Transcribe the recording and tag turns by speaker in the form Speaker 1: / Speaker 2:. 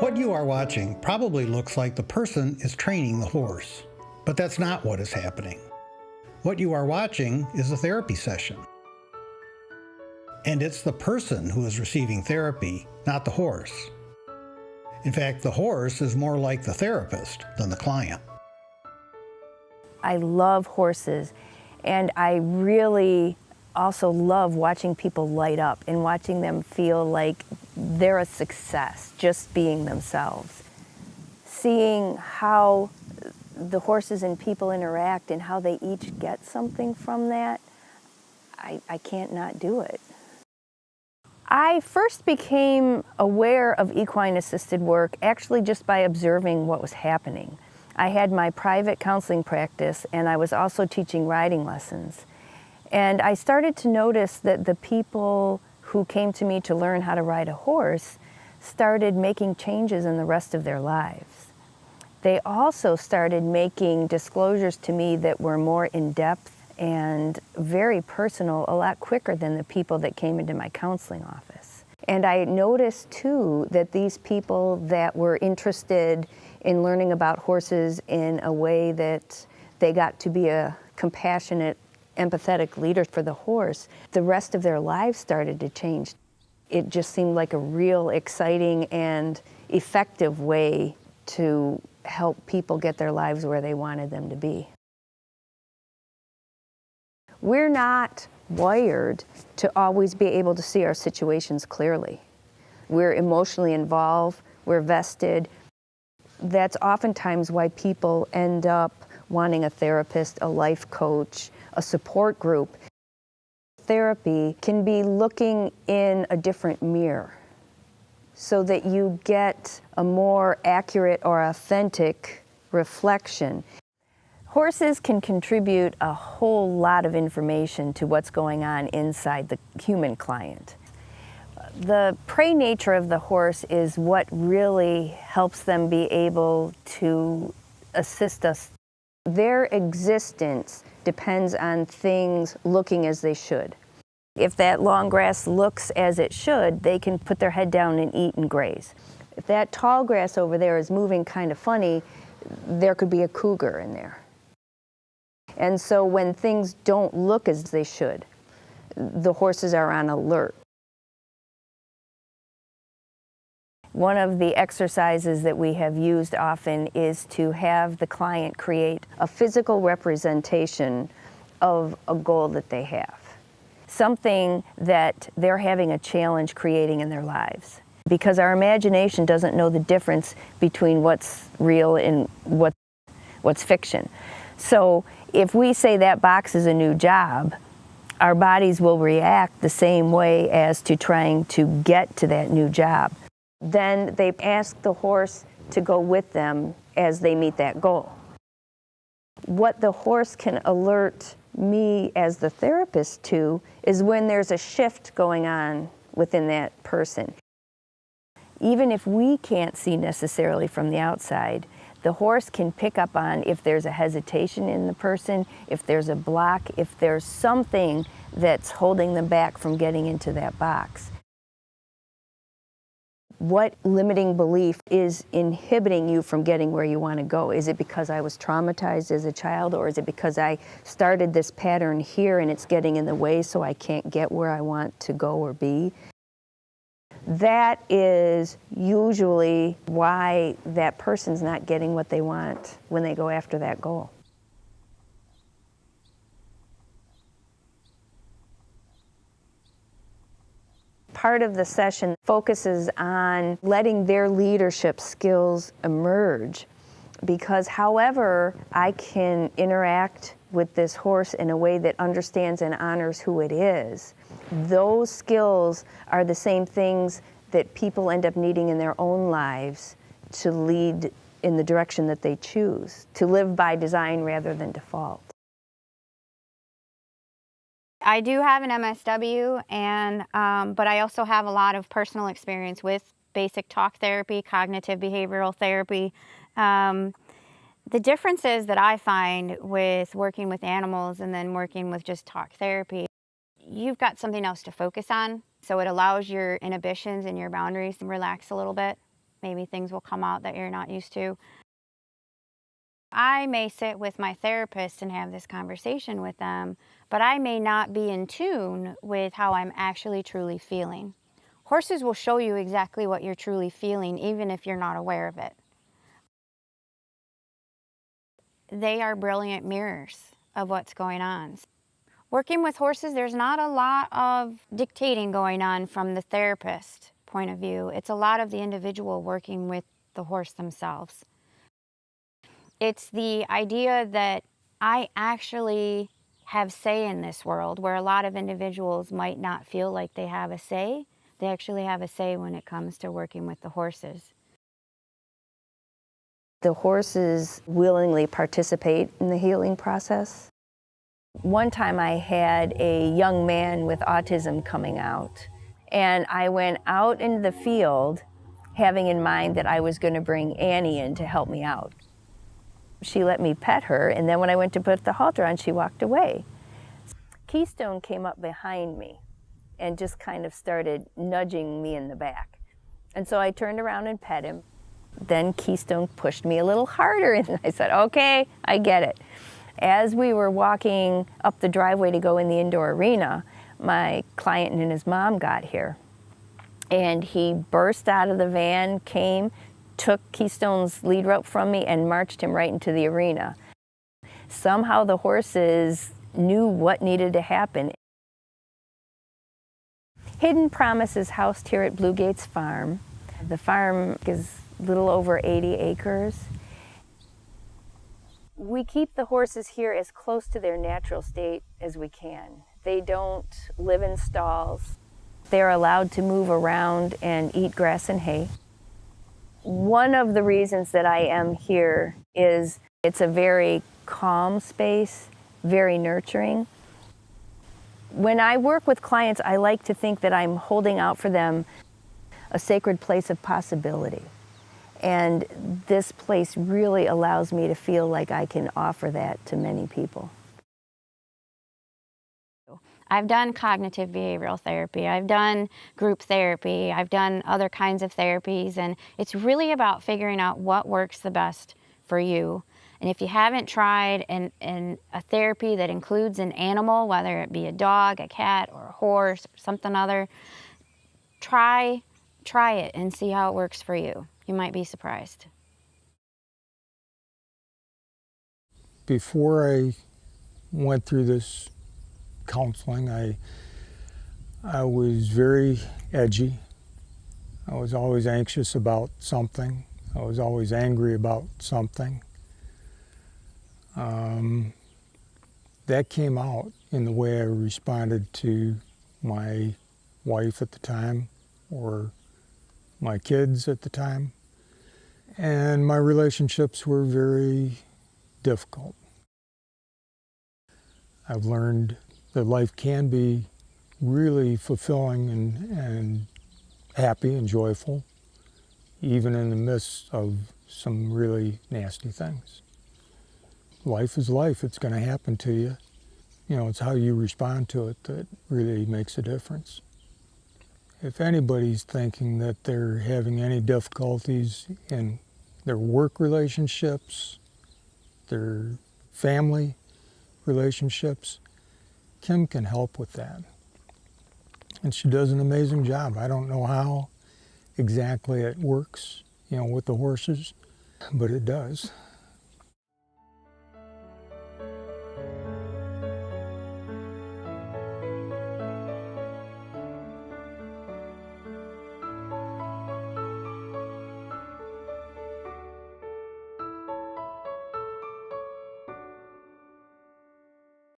Speaker 1: What you are watching probably looks like the person is training the horse, but that's not what is happening. What you are watching is a therapy session. And it's the person who is receiving therapy, not the horse. In fact, the horse is more like the therapist than the client.
Speaker 2: I love horses, and I really also love watching people light up and watching them feel like they're a success just being themselves. Seeing how the horses and people interact and how they each get something from that, I can't not do it. I first became aware of equine assisted work actually just by observing what was happening. I had my private counseling practice, and I was also teaching riding lessons. And I started to notice that the people who came to me to learn how to ride a horse started making changes in the rest of their lives. They also started making disclosures to me that were more in-depth and very personal, a lot quicker than the people that came into my counseling office. And I noticed too that these people that were interested in learning about horses in a way that they got to be a compassionate, empathetic leader for the horse, the rest of their lives started to change. It just seemed like a real exciting and effective way to help people get their lives where they wanted them to be. We're not wired to always be able to see our situations clearly. We're emotionally involved, we're vested. That's oftentimes why people end up wanting a therapist, a life coach, a support group. Therapy can be looking in a different mirror so that you get a more accurate or authentic reflection. Horses can contribute a whole lot of information to what's going on inside the human client. The prey nature of the horse is what really helps them be able to assist us. Their existence depends on things looking as they should. If that long grass looks as it should, they can put their head down and eat and graze. If that tall grass over there is moving kind of funny, there could be a cougar in there. And so when things don't look as they should, the horses are on alert. One of the exercises that we have used often is to have the client create a physical representation of a goal that they have, something that they're having a challenge creating in their lives. Because our imagination doesn't know the difference between what's real and what's fiction. So if we say that box is a new job, our bodies will react the same way as to trying to get to that new job. Then they ask the horse to go with them as they meet that goal. What the horse can alert me as the therapist to is when there's a shift going on within that person. Even if we can't see necessarily from the outside, the horse can pick up on if there's a hesitation in the person, if there's a block, if there's something that's holding them back from getting into that box. What limiting belief is inhibiting you from getting where you want to go? Is it because I was traumatized as a child, or is it because I started this pattern here and it's getting in the way so I can't get where I want to go or be? That is usually why that person's not getting what they want when they go after that goal. Part of the session focuses on letting their leadership skills emerge, because however I can interact with this horse in a way that understands and honors who it is, those skills are the same things that people end up needing in their own lives to lead in the direction that they choose, to live by design rather than default.
Speaker 3: I do have an MSW, but I also have a lot of personal experience with basic talk therapy, cognitive behavioral therapy. The differences that I find with working with animals and then working with just talk therapy, you've got something else to focus on, so it allows your inhibitions and your boundaries to relax a little bit. Maybe things will come out that you're not used to. I may sit with my therapist and have this conversation with them, but I may not be in tune with how I'm actually truly feeling. Horses will show you exactly what you're truly feeling, even if you're not aware of it. They are brilliant mirrors of what's going on. Working with horses, there's not a lot of dictating going on from the therapist point of view. It's a lot of the individual working with the horse themselves. It's the idea that I actually have say in this world, where a lot of individuals might not feel like they have a say. They actually have a say when it comes to working with the horses.
Speaker 2: The horses willingly participate in the healing process. One time I had a young man with autism coming out, and I went out into the field having in mind that I was going to bring Annie in to help me out. She let me pet her, and then when I went to put the halter on, she walked away. Keystone came up behind me and just kind of started nudging me in the back. And so I turned around and pet him. Then Keystone pushed me a little harder, and I said, okay, I get it. As we were walking up the driveway to go in the indoor arena, my client and his mom got here. And he burst out of the van, came, took Keystone's lead rope from me, and marched him right into the arena. Somehow the horses knew what needed to happen. Hidden Promise is housed here at Blue Gates Farm. The farm is a little over 80 acres. We keep the horses here as close to their natural state as we can. They don't live in stalls. They're allowed to move around and eat grass and hay. One of the reasons that I am here is it's a very calm space, very nurturing. When I work with clients, I like to think that I'm holding out for them a sacred place of possibility. And this place really allows me to feel like I can offer that to many people.
Speaker 3: I've done cognitive behavioral therapy, I've done group therapy, I've done other kinds of therapies, and it's really about figuring out what works the best for you. And if you haven't tried a therapy that includes an animal, whether it be a dog, a cat, or a horse, or something other, try it and see how it works for you. You might be surprised.
Speaker 4: Before I went through this counseling, I was very edgy. I was always anxious about something. I was always angry about something. That came out in the way I responded to my wife at the time, or my kids at the time. And my relationships were very difficult. I've learned that life can be really fulfilling and happy and joyful, even in the midst of some really nasty things. Life is life. It's going to happen to you. You know, it's how you respond to it that really makes a difference. If anybody's thinking that they're having any difficulties in their work relationships, their family relationships, Kim can help with that. And she does an amazing job. I don't know how exactly it works, you know, with the horses, but it does.